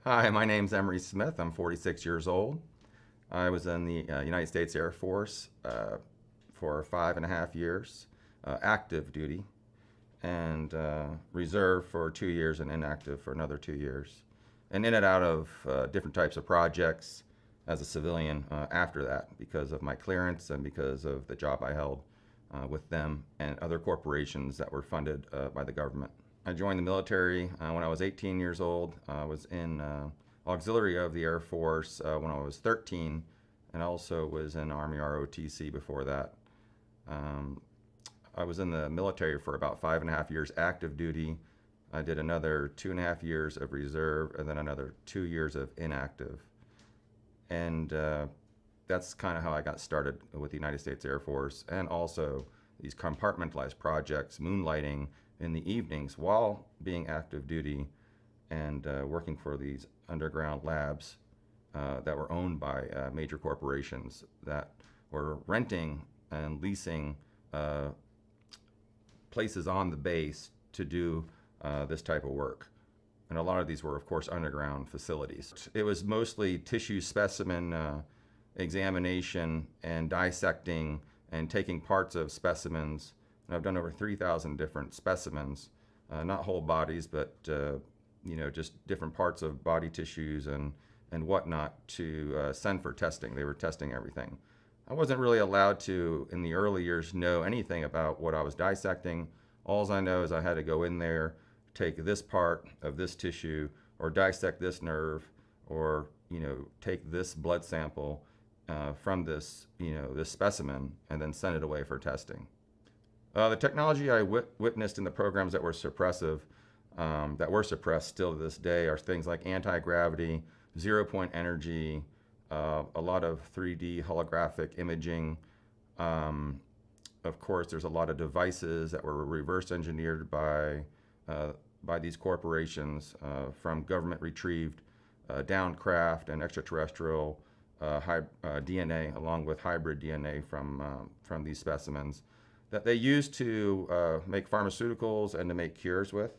Hi, my name's Emery Smith. I'm 46 years old. I was in the United States Air Force for 5.5 years, active duty, and reserve for 2 years and inactive for another 2 years. And in and out of different types of projects as a civilian after that because of my clearance and because of the job I held with them and other corporations that were funded by the government. I joined the military when I was 18 years old. I was in auxiliary of the Air Force when I was 13, and also was in Army ROTC before that. Um, I was in the military for about 5.5 years active duty. I did another 2.5 years of reserve, and then another 2 years of inactive. And that's kind of how I got started with the United States Air Force, and also these compartmentalized projects, moonlighting in the evenings while being active duty and working for these underground labs that were owned by major corporations that were renting and leasing places on the base to do this type of work. And a lot of these were, of course, underground facilities. It was mostly tissue specimen examination and dissecting and taking parts of specimens. And I've done over 3,000 different specimens, not whole bodies, but just different parts of body tissues and whatnot to send for testing. They were testing everything. I wasn't really allowed to, in the early years, know anything about what I was dissecting. All I know is I had to go in there, take this part of this tissue, or dissect this nerve, or take this blood sample from this this specimen, and then send it away for testing. The technology I witnessed in the programs that were suppressive, that were suppressed still to this day, are things like anti-gravity, zero-point energy, a lot of 3D holographic imaging. Of course, there's a lot of devices that were reverse engineered by these corporations from government-retrieved downcraft and extraterrestrial DNA, along with hybrid DNA from these specimens that they use to make pharmaceuticals and to make cures with,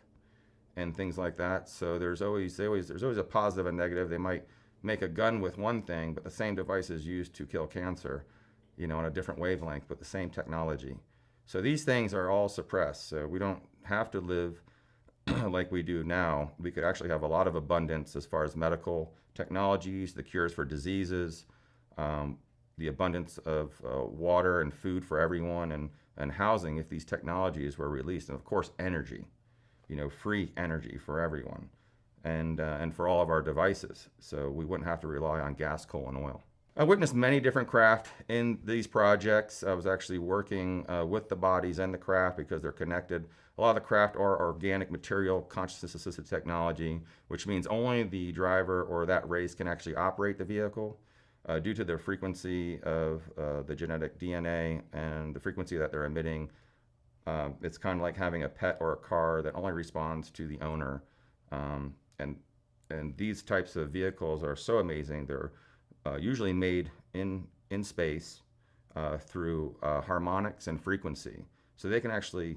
and things like that. So there's always a positive and negative. They might make a gun with one thing, but the same device is used to kill cancer, on a different wavelength, but the same technology. So these things are all suppressed. So we don't have to live like we do now. We could actually have a lot of abundance as far as medical technologies, the cures for diseases, the abundance of water and food for everyone, and housing if these technologies were released. And of course, energy, free energy for everyone, and for all of our devices. So we wouldn't have to rely on gas, coal, and oil. I witnessed many different craft in these projects. I was actually working with the bodies and the craft because they're connected. A lot of the craft are organic material consciousness-assisted technology, which means only the driver or that race can actually operate the vehicle due to their frequency of the genetic DNA and the frequency that they're emitting. It's kind of like having a pet or a car that only responds to the owner. And these types of vehicles are so amazing. They're usually made in space through harmonics and frequency. So they can actually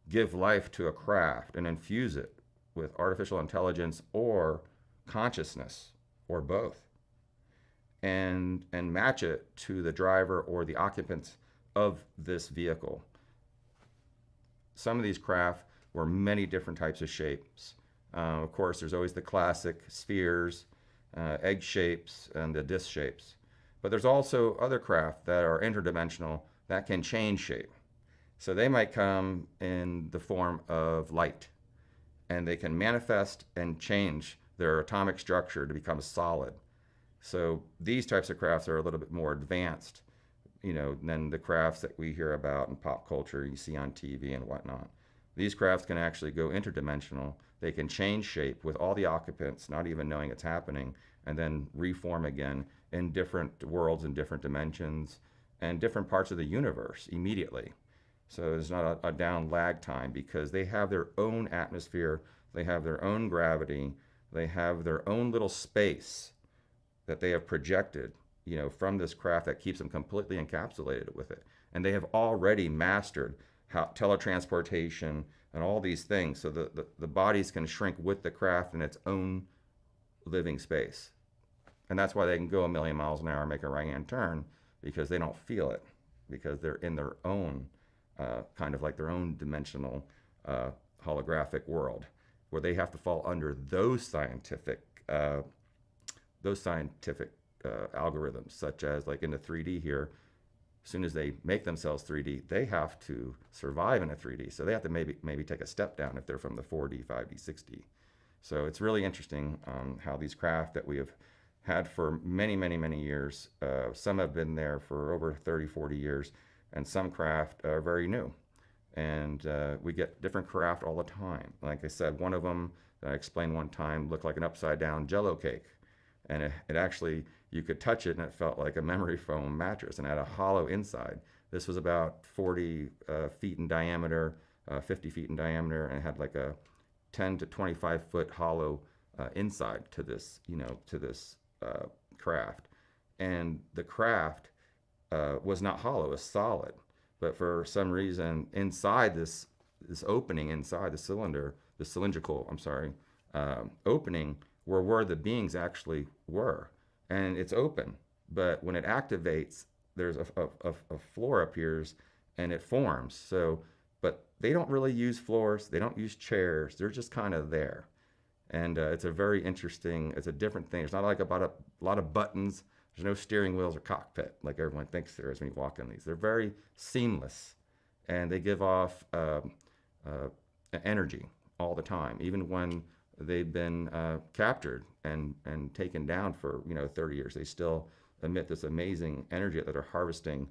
give life to a craft and infuse it with artificial intelligence or consciousness, or both, and match it to the driver or the occupants of this vehicle. Some of these craft were many different types of shapes. Of course, there's always the classic spheres, egg shapes, and the disc shapes. But there's also other craft that are interdimensional that can change shape. So they might come in the form of light, and they can manifest and change their atomic structure to become solid. So these types of crafts are a little bit more advanced, than the crafts that we hear about in pop culture, you see on TV and whatnot. These crafts can actually go interdimensional. They can change shape with all the occupants not even knowing it's happening, and then reform again in different worlds and different dimensions and different parts of the universe immediately. So there's not a down lag time, because they have their own atmosphere, they have their own gravity, they have their own little space that they have projected, from this craft that keeps them completely encapsulated with it. And they have already mastered how teletransportation and all these things, so the bodies can shrink with the craft in its own living space. And that's why they can go a million miles an hour and make a right-hand turn, because they don't feel it, because they're in their own, kind of like their own dimensional holographic world, where they have to fall under those scientific algorithms, such as like in the 3D here. As soon as they make themselves 3D, they have to survive in a 3D. So they have to maybe take a step down if they're from the 4D, 5D, 6D. So it's really interesting how these craft that we have had for many, many, many years, some have been there for over 30, 40 years, and some craft are very new. And we get different craft all the time. Like I said, one of them that I explained one time looked like an upside down Jello cake. And it actually, you could touch it and it felt like a memory foam mattress and had a hollow inside. This was about 40 feet in diameter, 50 feet in diameter, and it had like a 10 to 25 foot hollow inside to this, craft. And the craft was not hollow, it was solid. But for some reason, inside this opening, inside the cylindrical opening, were where the beings actually were. And it's open, but when it activates, there's a floor appears and it forms. So, but they don't really use floors, they don't use chairs, they're just kind of there. And it's a very interesting, it's a different thing. It's not like about a lot of buttons, there's no steering wheels or cockpit like everyone thinks there is when you walk in these. They're very seamless, and they give off energy all the time, even when they've been captured and taken down for 30 years. They still emit this amazing energy that they're harvesting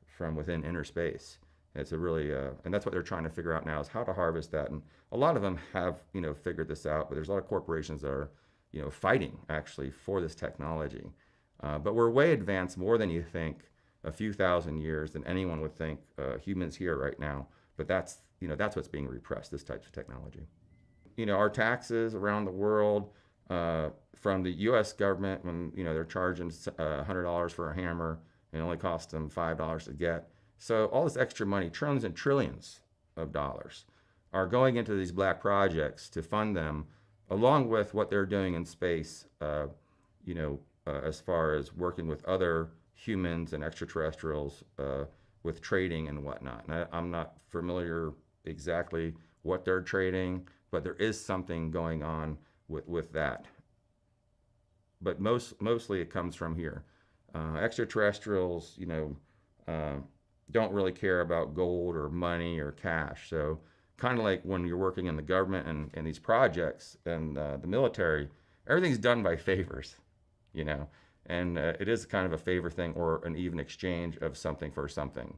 from within inner space. It's a really, and that's what they're trying to figure out now, is how to harvest that. And a lot of them have, figured this out, but there's a lot of corporations that are, fighting actually for this technology. But we're way advanced, more than you think, a few thousand years than anyone would think, humans here right now. But that's what's being repressed, this type of technology. Our taxes around the world, from the U.S. government, when they're charging $100 for a hammer, and it only costs them $5 to get. So all this extra money, trillions and trillions of dollars, are going into these black projects to fund them, along with what they're doing in space. As far as working with other humans and extraterrestrials, with trading and whatnot. And I'm not familiar exactly what they're trading, but there is something going on with that. But mostly it comes from here. Extraterrestrials, don't really care about gold or money or cash. So kind of like when you're working in the government and these projects and the military, everything's done by favors, and it is kind of a favor thing, or an even exchange of something for something.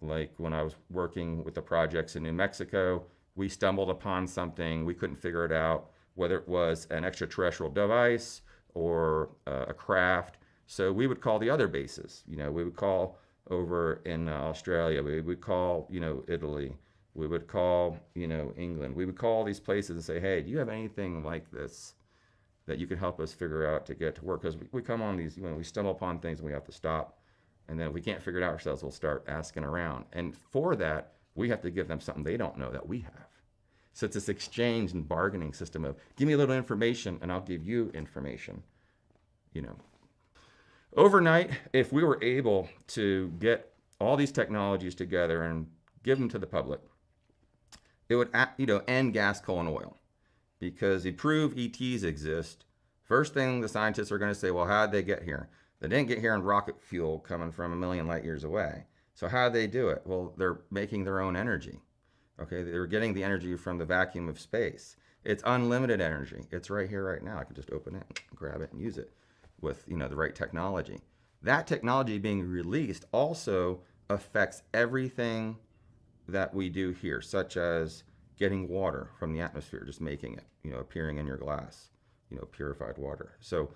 Like when I was working with the projects in New Mexico, we stumbled upon something, we couldn't figure it out, whether it was an extraterrestrial device or a craft. So we would call the other bases. We would call over in Australia, we would call, Italy, we would call, England. We would call these places and say, hey, do you have anything like this that you can help us figure out to get to work? Because we come on these, we stumble upon things and we have to stop. And then if we can't figure it out ourselves, we'll start asking around. And for that, we have to give them something they don't know that we have. So it's this exchange and bargaining system of, give me a little information and I'll give you information. Overnight, if we were able to get all these technologies together and give them to the public, it would, end gas, coal, and oil. Because they prove ETs exist. First thing the scientists are going to say, well, how did they get here? They didn't get here in rocket fuel coming from a million light years away. So how did they do it? Well, they're making their own energy. Okay, they're getting the energy from the vacuum of space. It's unlimited energy. It's right here, right now. I can just open it, grab it, and use it with the right technology. That technology being released also affects everything that we do here, such as getting water from the atmosphere, just making it, appearing in your glass, purified water. So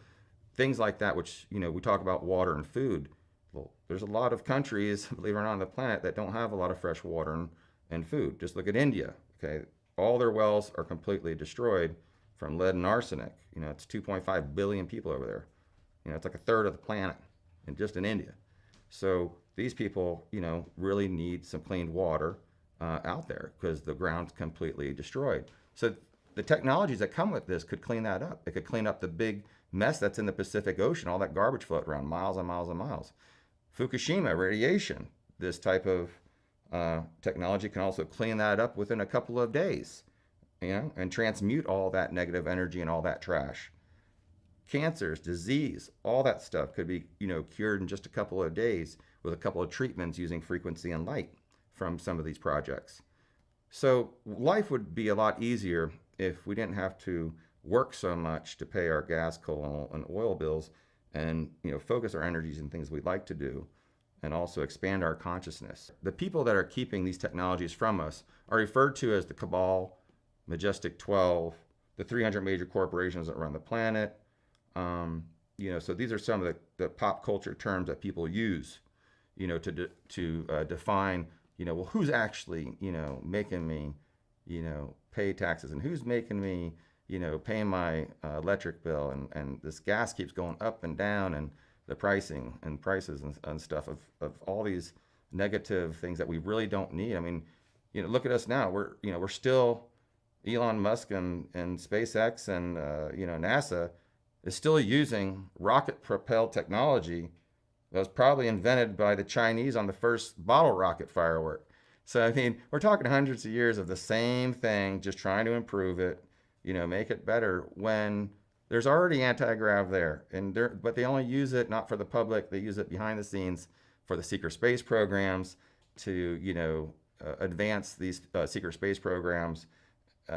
things like that, which, we talk about water and food. Well, there's a lot of countries, believe it or not, on the planet that don't have a lot of fresh water and food. Just look at India, okay? All their wells are completely destroyed from lead and arsenic. It's 2.5 billion people over there. It's like a third of the planet, and just in India. So these people, really need some clean water out there, because the ground's completely destroyed. So the technologies that come with this could clean that up. It could clean up the big mess that's in the Pacific Ocean, all that garbage floating around miles and miles and miles. Fukushima, radiation, this type of technology can also clean that up within a couple of days, and transmute all that negative energy and all that trash. Cancers, disease, all that stuff could be, cured in just a couple of days with a couple of treatments using frequency and light from some of these projects. So life would be a lot easier if we didn't have to work so much to pay our gas, coal, and oil bills, and focus our energies in things we'd like to do, and also expand our consciousness. The people that are keeping these technologies from us are referred to as the Cabal, Majestic 12, the 300 major corporations that run the planet. So these are some of the pop culture terms that people use, to define, well, who's actually, making me, pay taxes, and who's making me, pay my electric bill, and this gas keeps going up and down, and the pricing and prices and stuff of all these negative things that we really don't need. I mean, look at us now. We're still Elon Musk and SpaceX and NASA is still using rocket propelled technology that was probably invented by the Chinese on the first bottle rocket firework. So I mean, we're talking hundreds of years of the same thing, just trying to improve it, make it better, when there's already anti-grav there, but they only use it not for the public. They use it behind the scenes for the secret space programs to advance these secret space programs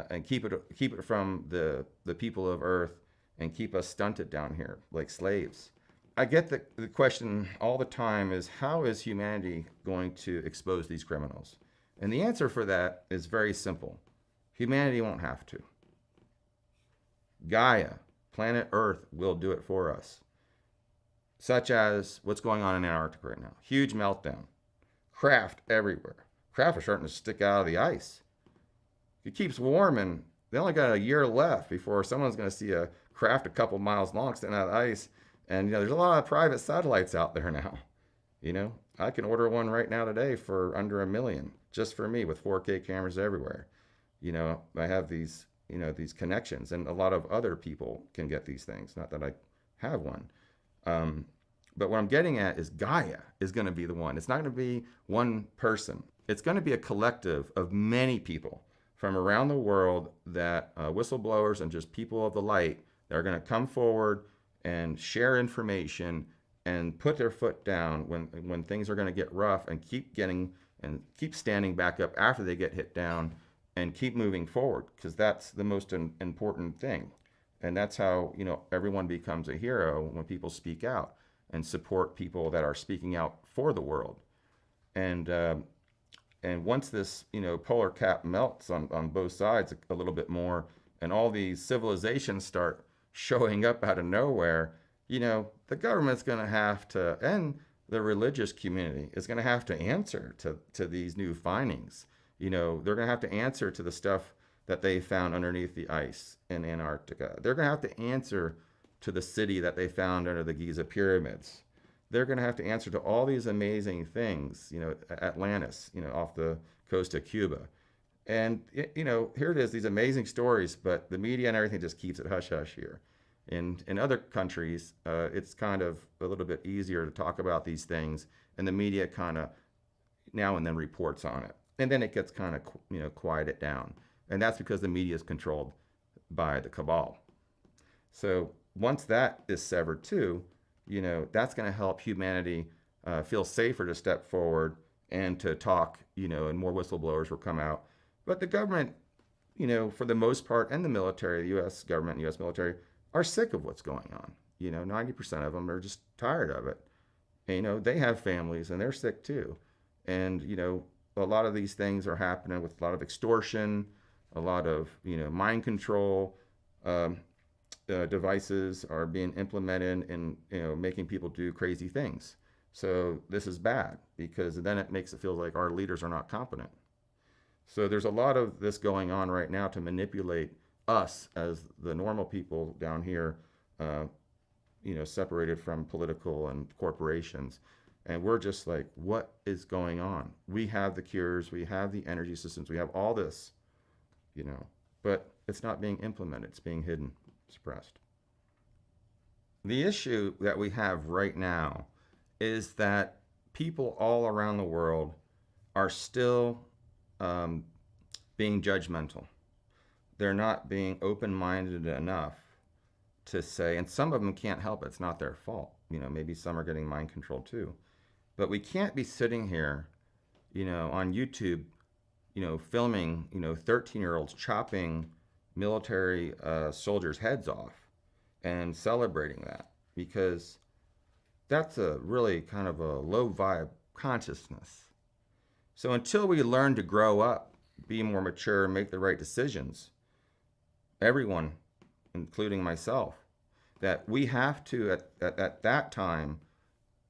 and keep it from the people of Earth, and keep us stunted down here like slaves. I get the question all the time is, how is humanity going to expose these criminals? And the answer for that is very simple. Humanity won't have to. Gaia, planet Earth, will do it for us. Such as what's going on in Antarctica right now. Huge meltdown. Craft everywhere. Craft are starting to stick out of the ice. It keeps warming. They only got a year left before someone's going to see a craft a couple miles long sitting out of ice. And there's a lot of private satellites out there now. I can order one right now today for under $1 million, just for me, with 4K cameras everywhere. I have these connections, and a lot of other people can get these things. Not that I have one. But what I'm getting at is Gaia is going to be the one. It's not going to be one person. It's going to be a collective of many people from around the world, that whistleblowers and just people of the light, that are going to come forward and share information and put their foot down when things are going to get rough, and keep standing back up after they get hit down, and keep moving forward, because that's the most important thing. And that's how everyone becomes a hero, when people speak out and support people that are speaking out for the world. And once this polar cap melts on both sides a little bit more, and all these civilizations start showing up out of nowhere, the government's going to have to, and the religious community is going to have to answer to these new findings. They're going to have to answer to the stuff that they found underneath the ice in Antarctica. They're going to have to answer to the city that they found under the Giza pyramids. They're going to have to answer to all these amazing things, Atlantis, off the coast of Cuba. And, here it is, these amazing stories, but the media and everything just keeps it hush-hush here. In other countries, it's kind of a little bit easier to talk about these things, and the media kind of now and then reports on it. And then it gets kind of, quieted down. And that's because the media is controlled by the cabal. So once that is severed too, that's going to help humanity feel safer to step forward and to talk, and more whistleblowers will come out. But the government, for the most part, and the military, the U.S. government, U.S. military, are sick of what's going on. 90% of them are just tired of it. And, they have families, and they're sick too. And, a lot of these things are happening with a lot of extortion, a lot of, mind control devices are being implemented in, making people do crazy things. So this is bad, because then it makes it feel like our leaders are not competent. So there's a lot of this going on right now to manipulate us as the normal people down here, separated from political and corporations. And we're just like, what is going on? We have the cures, we have the energy systems, we have all this, but it's not being implemented. It's being hidden, suppressed. The issue that we have right now is that people all around the world are still being judgmental. They're not being open-minded enough to say, and some of them can't help it. It's not their fault. Maybe some are getting mind controlled too. But we can't be sitting here, on YouTube, filming, 13-year-olds chopping military soldiers' heads off and celebrating that, because that's a really kind of a low vibe consciousness. So until we learn to grow up, be more mature, make the right decisions, everyone, including myself, that we have to, at that time,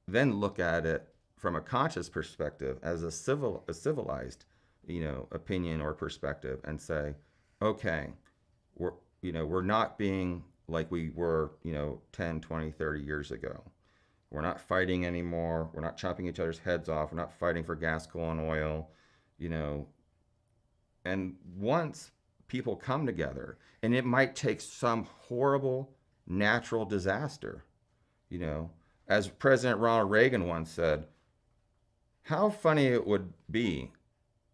then look at it from a conscious perspective as a civilized, opinion or perspective, and say, okay, we're not being like we were, 10, 20, 30 years ago. We're not fighting anymore. We're not chopping each other's heads off. We're not fighting for gas, coal, and oil, And once people come together, and it might take some horrible natural disaster, as President Ronald Reagan once said, how funny it would be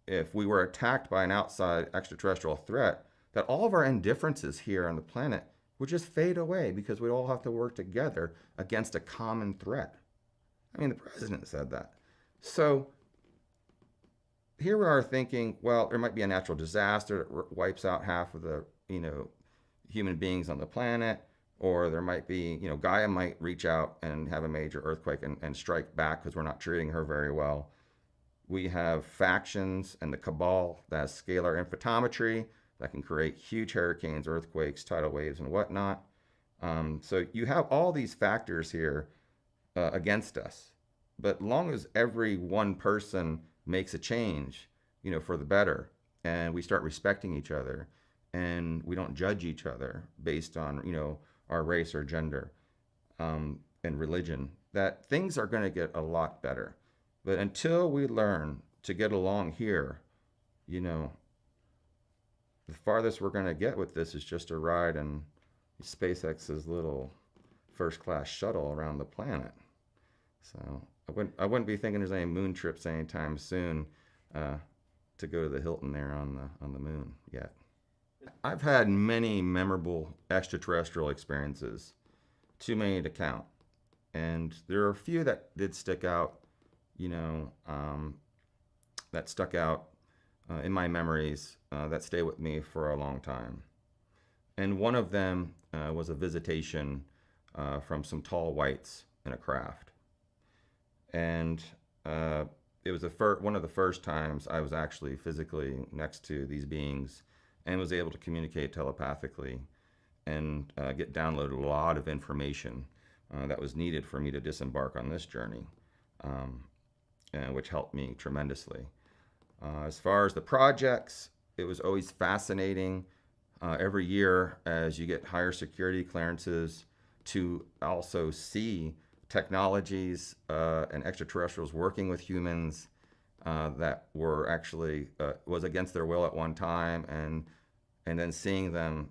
if we were attacked by an outside extraterrestrial threat, that all of our indifferences here on the planet would just fade away because we all have to work together against a common threat. I mean, the president said that. So here we are thinking, well, there might be a natural disaster that wipes out half of the, human beings on the planet, or there might be, Gaia might reach out and have a major earthquake and strike back because we're not treating her very well. We have factions and the cabal that has scalar infotmetry that can create huge hurricanes, earthquakes, tidal waves, and whatnot. So you have all these factors here against us. But long as every one person makes a change, for the better, and we start respecting each other, and we don't judge each other based on, our race or gender and religion, that things are going to get a lot better. But until we learn to get along here, the farthest we're going to get with this is just a ride in SpaceX's little first-class shuttle around the planet. So I wouldn't be thinking there's any moon trips anytime soon to go to the Hilton there on the moon yet. I've had many memorable extraterrestrial experiences, too many to count, and there are a few that did stick out, that stuck out in my memories that stay with me for a long time. And one of them was a visitation from some tall whites in a craft. And it was one of the first times I was actually physically next to these beings and was able to communicate telepathically and get downloaded a lot of information that was needed for me to disembark on this journey, which helped me tremendously. As far as the projects, it was always fascinating every year as you get higher security clearances to also see technologies and extraterrestrials working with humans that were actually was against their will at one time, and then seeing them,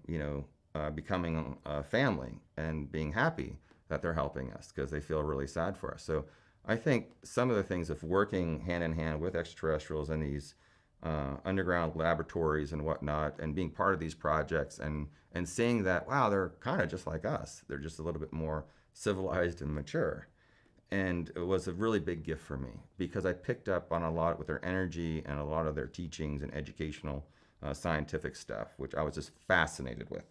becoming a family and being happy that they're helping us because they feel really sad for us. So I think some of the things of working hand in hand with extraterrestrials in these underground laboratories and whatnot, and being part of these projects and seeing that, wow, they're kind of just like us. They're just a little bit more civilized and mature. And it was a really big gift for me because I picked up on a lot with their energy and a lot of their teachings and educational scientific stuff, which I was just fascinated with.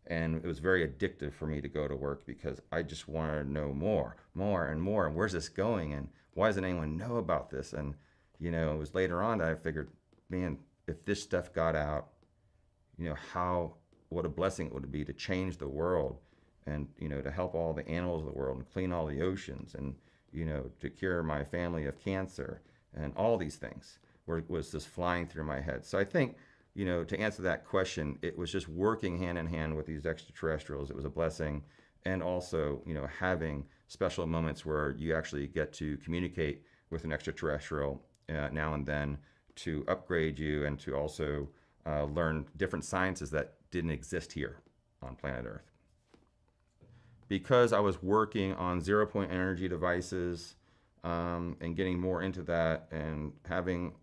And it was very addictive for me to go to work because I just wanted to know more and more. And where's this going? And why doesn't anyone know about this? And, it was later on that I figured, man, if this stuff got out, what a blessing it would be to change the world and, to help all the animals of the world and clean all the oceans and, to cure my family of cancer and all these things was just flying through my head. So I think, to answer that question, it was just working hand in hand with these extraterrestrials. It was a blessing. And also, having special moments where you actually get to communicate with an extraterrestrial now and then to upgrade you and to also learn different sciences that didn't exist here on planet Earth. Because I was working on zero-point energy devices and getting more into that and having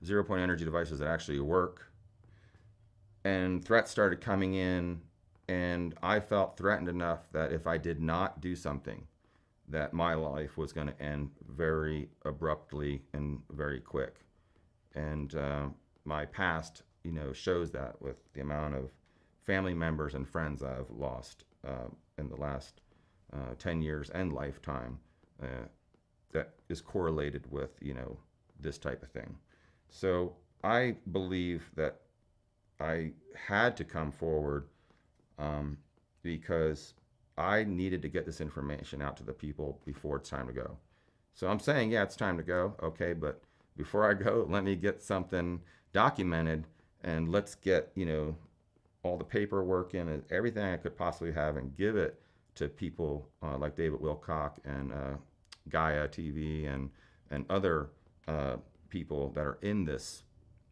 zero-point energy devices that actually work, and threats started coming in, and I felt threatened enough that if I did not do something, that my life was going to end very abruptly and very quick. And my past, shows that with the amount of family members and friends I've lost in the last 10 years and lifetime that is correlated with, this type of thing. So I believe that I had to come forward because I needed to get this information out to the people before it's time to go. So I'm saying, yeah, it's time to go. Okay, but before I go, let me get something documented, and let's get, all the paperwork in and everything I could possibly have and give it to people like David Wilcock and Gaia TV and other people that are in this,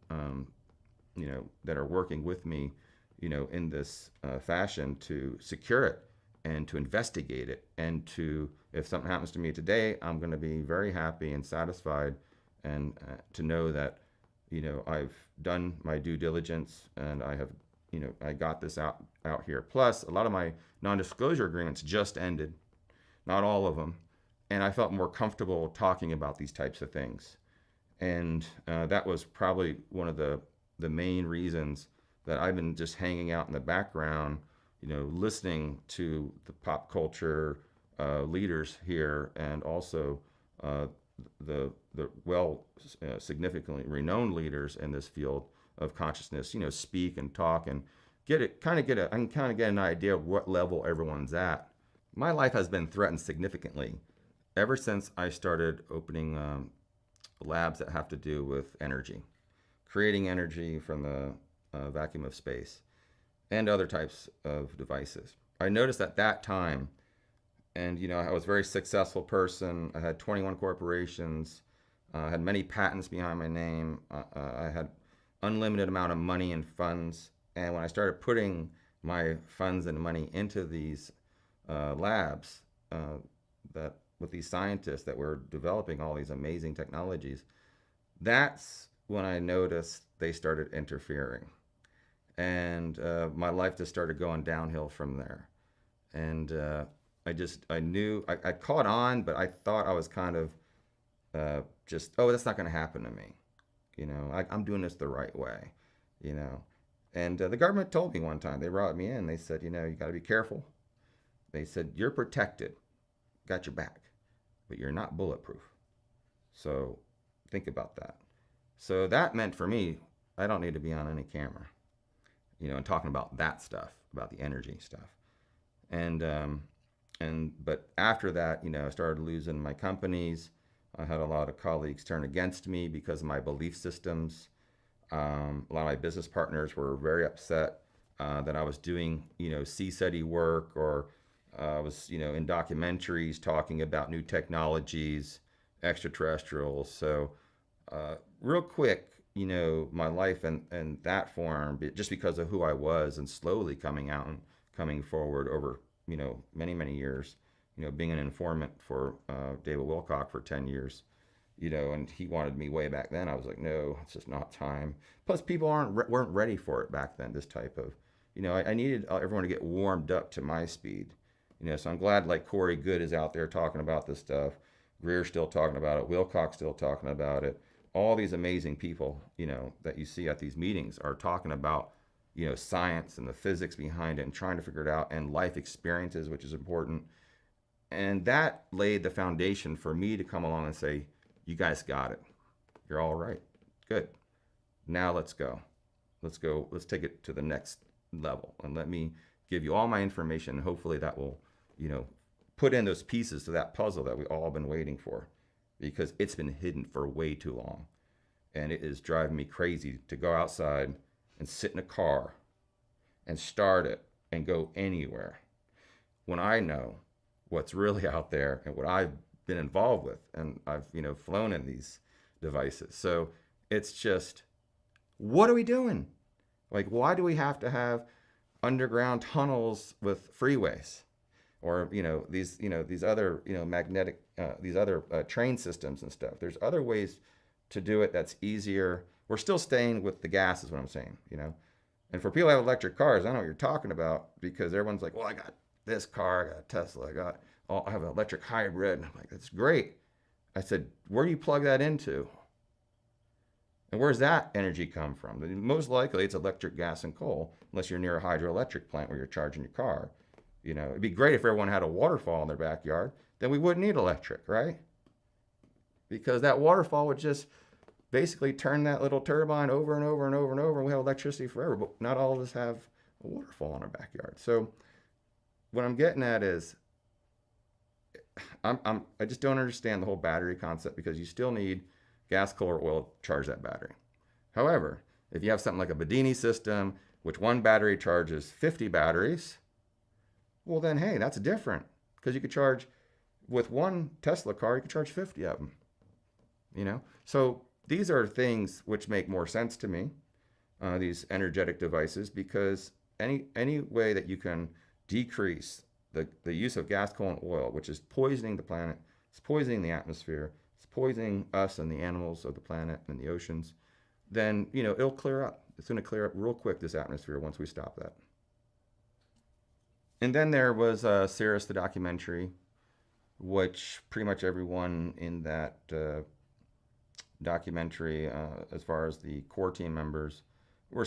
that are working with me, in this fashion to secure it and to investigate it. And to, if something happens to me today, I'm going to be very happy and satisfied, and to know that, I've done my due diligence and I have, I got this out here. Plus, a lot of my non-disclosure agreements just ended, not all of them, and I felt more comfortable talking about these types of things. And that was probably one of the main reasons that I've been just hanging out in the background, listening to the pop culture leaders here, and also the significantly renowned leaders in this field of consciousness, speak and talk and I can kind of get an idea of what level everyone's at. My life has been threatened significantly ever since I started opening labs that have to do with energy, creating energy from the vacuum of space, and other types of devices. I noticed at that time, and I was a very successful person. I had 21 corporations. I had many patents behind my name. I had unlimited amount of money and funds. And when I started putting my funds and money into these labs, that with these scientists that were developing all these amazing technologies, that's when I noticed they started interfering. And my life just started going downhill from there. And I knew, I caught on, but I thought I was kind of that's not going to happen to me. I'm doing this the right way, And the government told me one time, they brought me in, they said, you got to be careful. They said, you're protected, got your back, but you're not bulletproof. So think about that. So that meant for me, I don't need to be on any camera, and talking about that stuff, about the energy stuff. But after that, I started losing my companies. I had a lot of colleagues turn against me because of my belief systems. A lot of my business partners were very upset that I was doing, CSETI work, or I was, in documentaries talking about new technologies, extraterrestrials. So real quick, my life in that form, just because of who I was, and slowly coming out and coming forward over, many, many years, being an informant for David Wilcock for 10 years, and he wanted me way back then. I was like, no, it's just not time. Plus, people weren't ready for it back then, this type of, I needed everyone to get warmed up to my speed. So I'm glad like Corey Good is out there talking about this stuff. Greer's still talking about it. Wilcock's still talking about it. All these amazing people, that you see at these meetings are talking about, science and the physics behind it and trying to figure it out, and life experiences, which is important. And that laid the foundation for me to come along and say, you guys got it. You're all right. Good. Now let's go. Let's take it to the next level, and let me give you all my information. And hopefully that will, put in those pieces to that puzzle that we've all been waiting for, because it's been hidden for way too long. And it is driving me crazy to go outside and sit in a car and start it and go anywhere when I know what's really out there and what I've been involved with, and I've flown in these devices. So it's just What are we doing? Like, why do we have to have underground tunnels with freeways? Or these other magnetic these other train systems and stuff. There's other ways to do it that's easier. We're still staying with the gas, is what I'm saying. And for people who have electric cars, I know what you're talking about, because everyone's like, well, I got this car, I got a Tesla, I have an electric hybrid. And I'm like, that's great. I said, where do you plug that into? And where's that energy come from? Most likely it's electric, gas, and coal, unless you're near a hydroelectric plant where you're charging your car. It'd be great if everyone had a waterfall in their backyard. Then we wouldn't need electric, right? Because that waterfall would just basically turn that little turbine over and over and over and over, and we have electricity forever. But not all of us have a waterfall in our backyard. So what I'm getting at is, I just don't understand the whole battery concept, because you still need gas, coal, or oil to charge that battery. However, if you have something like a Bedini system, which one battery charges 50 batteries, well then, hey, that's different, because you could charge, with one Tesla car, you could charge 50 of them. So these are things which make more sense to me, these energetic devices, because any way that you can decrease the use of gas, coal, and oil, which is poisoning the planet, it's poisoning the atmosphere, it's poisoning us and the animals of the planet and the oceans, then it'll clear up. It's going to clear up real quick, this atmosphere, once we stop that. And then there was Cirrus, the documentary, which pretty much everyone in that documentary, as far as the core team members, were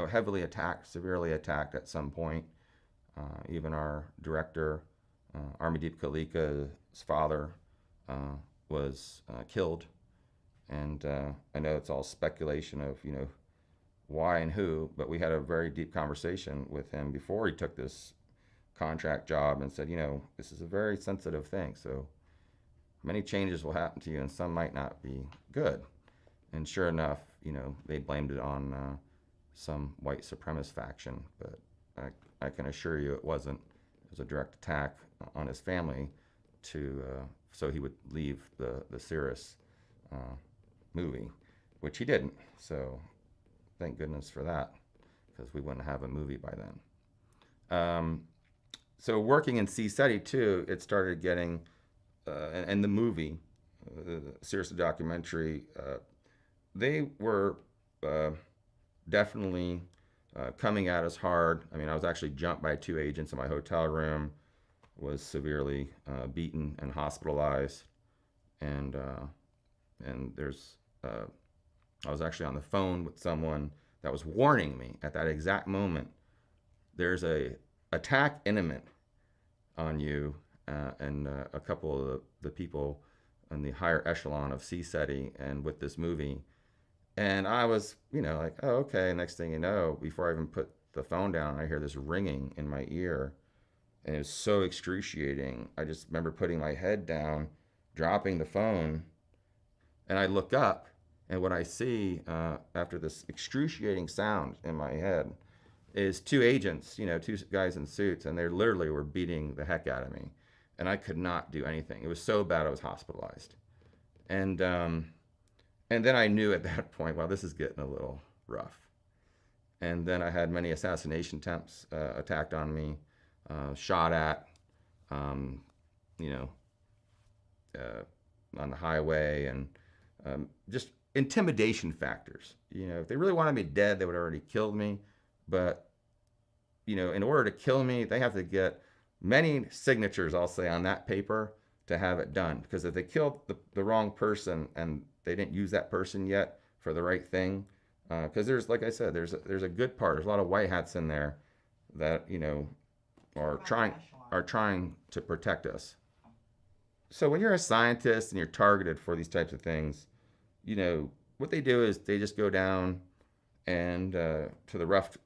heavily attacked, severely attacked at some point. Even our director, Armadeep Kalika's father, was killed. And I know it's all speculation of why and who, but we had a very deep conversation with him before he took this contract job, and said, this is a very sensitive thing, so many changes will happen to you, and some might not be good. And sure enough, they blamed it on some white supremacist faction, but I can assure you it wasn't. It was a direct attack on his family so he would leave the Cirrus movie, which he didn't. So thank goodness for that, because we wouldn't have a movie by then. So working in CSETI too, it started getting, and the movie, Cirrus the documentary, they were definitely coming at us hard. I mean, I was actually jumped by 2 agents in my hotel room, was severely beaten and hospitalized, and there's, I was actually on the phone with someone that was warning me at that exact moment, there's a attack imminent on you, and a couple of the people in the higher echelon of CSETI and with this movie. And I was, like, oh, okay. Next thing you know, before I even put the phone down, I hear this ringing in my ear, and it was so excruciating. I just remember putting my head down, dropping the phone, and I look up, and what I see after this excruciating sound in my head is 2 agents, 2 guys in suits, and they literally were beating the heck out of me, and I could not do anything. It was so bad I was hospitalized. And then I knew at that point, wow, this is getting a little rough. And then I had many assassination attempts attacked on me, shot at, on the highway, and just intimidation factors. If they really wanted me dead, they would have already killed me. But, in order to kill me, they have to get many signatures, I'll say, on that paper to have it done. Because if they killed the wrong person and they didn't use that person yet for the right thing, because there's, like I said, there's a good part. There's a lot of white hats in there that, are trying to protect us. So when you're a scientist and you're targeted for these types of things, what they do is they just go down and to the rough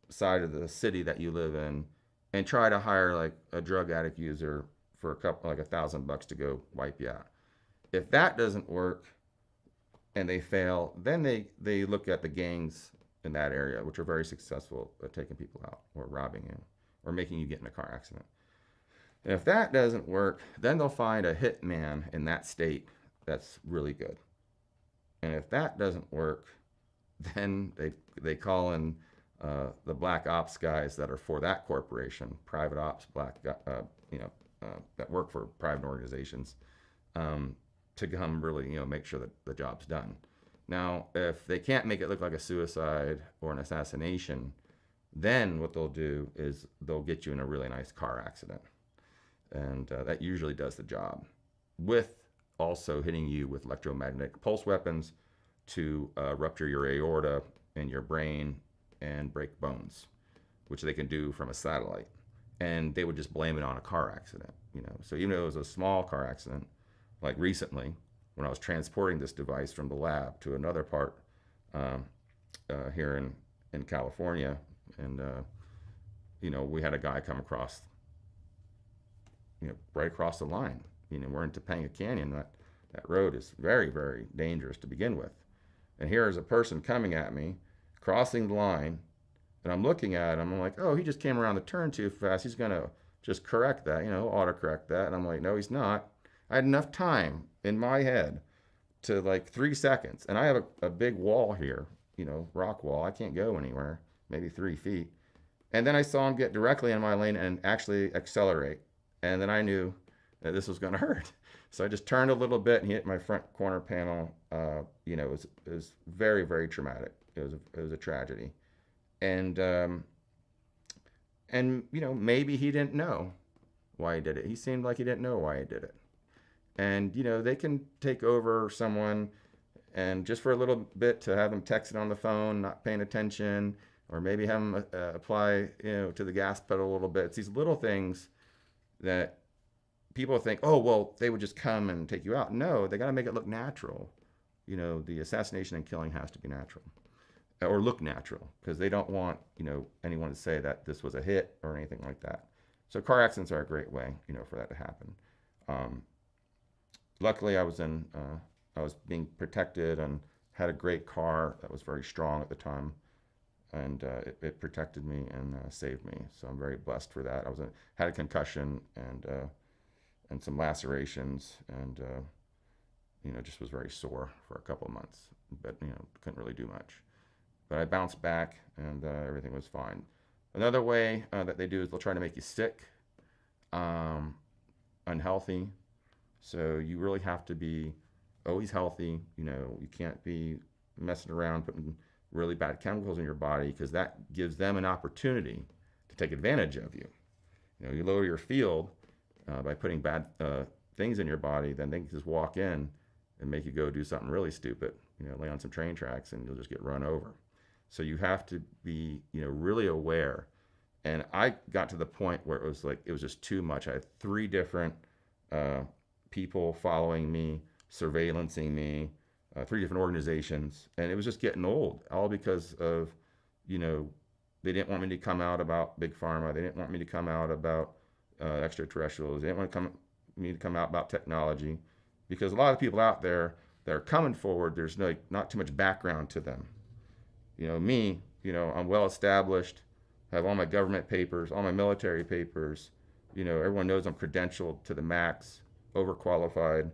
side of the city that you live in and try to hire like a drug addict user for $1,000 to go wipe you out. If that doesn't work and they fail, then they look at the gangs in that area, which are very successful at taking people out or robbing you or making you get in a car accident. And if that doesn't work, then they'll find a hitman in that state that's really good. And if that doesn't work, then they call in the black ops guys that are for that corporation, private ops, you know, that work for private organizations, to come really, you know, make sure that the job's done. Now, if they can't make it look like a suicide or an assassination, then what they'll do is they'll get you in a really nice car accident. And that usually does the job, with also hitting you with electromagnetic pulse weapons to rupture your aorta and your brain and break bones, which they can do from a satellite. And they would just blame it on a car accident, you know. So even though it was a small car accident, like recently, when I was transporting this device from the lab to another part here in California, and you know, we had a guy come across, you know, right across the line. You know, we're in Topanga Canyon. That road is very, very dangerous to begin with. And here is a person coming at me, crossing the line, and I'm looking at him. I'm like, oh, he just came around the turn too fast. He's gonna just correct that, you know, autocorrect that. And I'm like, no, he's not. I had enough time in my head to, like, 3 seconds. And I have a big wall here, you know, rock wall. I can't go anywhere, maybe 3 feet. And then I saw him get directly in my lane and actually accelerate. And then I knew that this was going to hurt. So I just turned a little bit and hit my front corner panel. You know, it was very, very traumatic. It was a tragedy. And you know, maybe he didn't know why he did it. He seemed like he didn't know why he did it. And, you know, they can take over someone and just for a little bit to have them texting on the phone, not paying attention, or maybe have them apply, you know, to the gas pedal a little bit. It's these little things that people think, oh, well, they would just come and take you out. No, they got to make it look natural. You know, the assassination and killing has to be natural or look natural, because they don't want, you know, anyone to say that this was a hit or anything like that. So car accidents are a great way, you know, for that to happen. Luckily, I was being protected and had a great car that was very strong at the time, and it protected me and saved me. So I'm very blessed for that. Had a concussion and some lacerations, and you know, just was very sore for a couple of months, but you know, couldn't really do much. But I bounced back, and everything was fine. Another way that they do is they'll try to make you sick, unhealthy. So you really have to be always healthy. You know, you can't be messing around putting really bad chemicals in your body, because that gives them an opportunity to take advantage of you. You know, you lower your field by putting bad things in your body, then they can just walk in and make you go do something really stupid. You know, lay on some train tracks and you'll just get run over. So you have to be, you know, really aware. And I got to the point where it was like, it was just too much. I had 3 different people following me, surveillancing me, 3 different organizations, and it was just getting old, all because of, you know, they didn't want me to come out about big pharma. They didn't want me to come out about extraterrestrials. They didn't want me to come out about technology, because a lot of people out there that are coming forward, there's not too much background to them. You know, me, you know, I'm well established, have all my government papers, all my military papers. You know, everyone knows I'm credentialed to the max, overqualified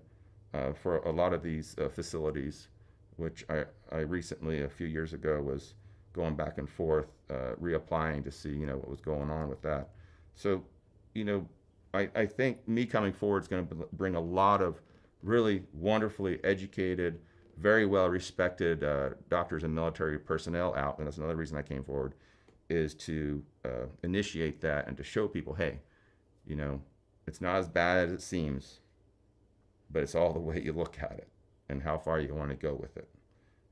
for a lot of these facilities, which I recently, a few years ago, was going back and forth, reapplying to see, you know, what was going on with that. So, you know, I think me coming forward is going to bring a lot of really wonderfully educated, very well respected doctors and military personnel out, and that's another reason I came forward, is to initiate that and to show people, hey, you know, it's not as bad as it seems, but it's all the way you look at it and how far you want to go with it.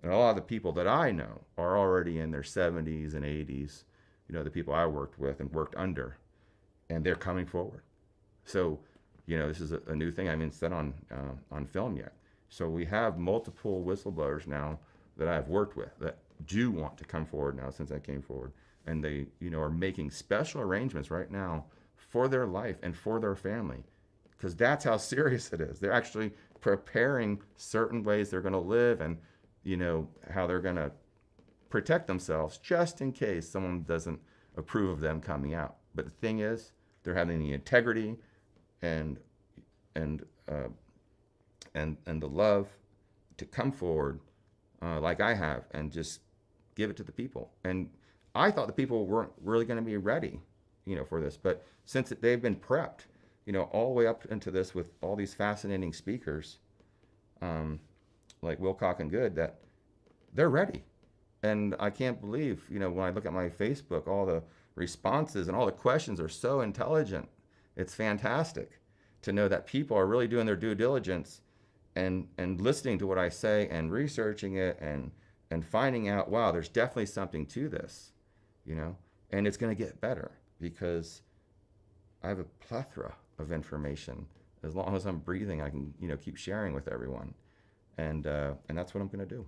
And a lot of the people that I know are already in their 70s and 80s, you know, the people I worked with and worked under, and they're coming forward. So, you know, this is a new thing. I mean, it's not on film yet. So we have multiple whistleblowers now that I've worked with that do want to come forward now since I came forward. And they, you know, are making special arrangements right now for their life and for their family, because that's how serious it is. They're actually preparing certain ways they're going to live, and, you know, how they're going to protect themselves just in case someone doesn't approve of them coming out. But the thing is, they're having the integrity and the love to come forward like I have, and just give it to the people. And I thought the people weren't really going to be ready, for this. But since they've been prepped, all the way up into this with all these fascinating speakers, like Wilcock and Good, that they're ready. And I can't believe, when I look at my Facebook, all the responses and all the questions are so intelligent. It's fantastic to know that people are really doing their due diligence and listening to what I say and researching it and finding out, wow, there's definitely something to this, and it's going to get better because I have a plethora of information. As long as I'm breathing, I can, keep sharing with everyone. And that's what I'm going to do.